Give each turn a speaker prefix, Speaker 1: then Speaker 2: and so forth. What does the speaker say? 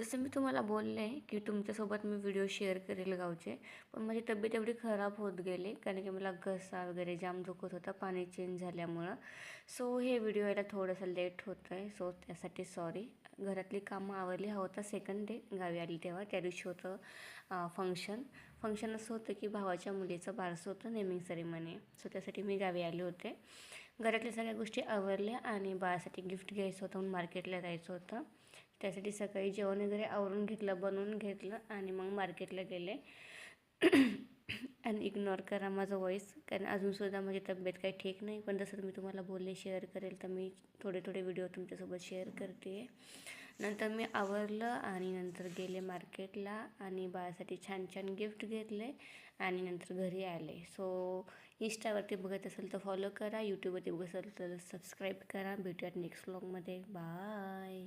Speaker 1: जसं मी तुम्हाला बोलले की तुमच्यासोबत मी व्हिडिओ शेअर करेल गावचे, पण माझी तब्येत एवढी खराब होत गेली कारण की मला घसा वगैरे जाम दुखत होता पाणी चेंज झाल्यामुळं. सो हे व्हिडिओ यायला थोडंसं लेट होतं आहे, सो त्यासाठी सॉरी. घरातली कामं आवरली. हा होता सेकंड डे गावी आली तेव्हा. त्या दिवशी होतं फंक्शन असं होतं की भावाच्या मुलीचं बारसं होतं, नेमिंग सेरेमनी. सो त्यासाठी मी गावी आले होते. घरातल्या सगळ्या गोष्टी आवरल्या आणि बाळासाठी गिफ्ट घ्यायचं होतं म्हणून मार्केटला जायचं होतं. त्यासाठी सकाळी जेवण वगैरे आवरून घेतलं, बनवून घेतलं आणि मग मार्केटला गेले. आणि इग्नोर करा माझं वॉईस, कारण अजूनसुद्धा माझी तब्येत काही ठीक नाही. पण जसं मी तुम्हाला बोलले शेअर करेल, तर मी थोडे व्हिडिओ तुमच्यासोबत शेअर करते आहे. नंतर मी आवरलं आणि नंतर गेले मार्केटला आणि बाळासाठी छान छान गिफ्ट घेतले आणि नंतर घरी आले. सो इंस्टावरती बघत असेल तर फॉलो करा, यूट्यूबवरती बघत असेल तर सबस्क्राईब करा. भेटूयात नेक्स्ट व्लॉगमध्ये. बाय.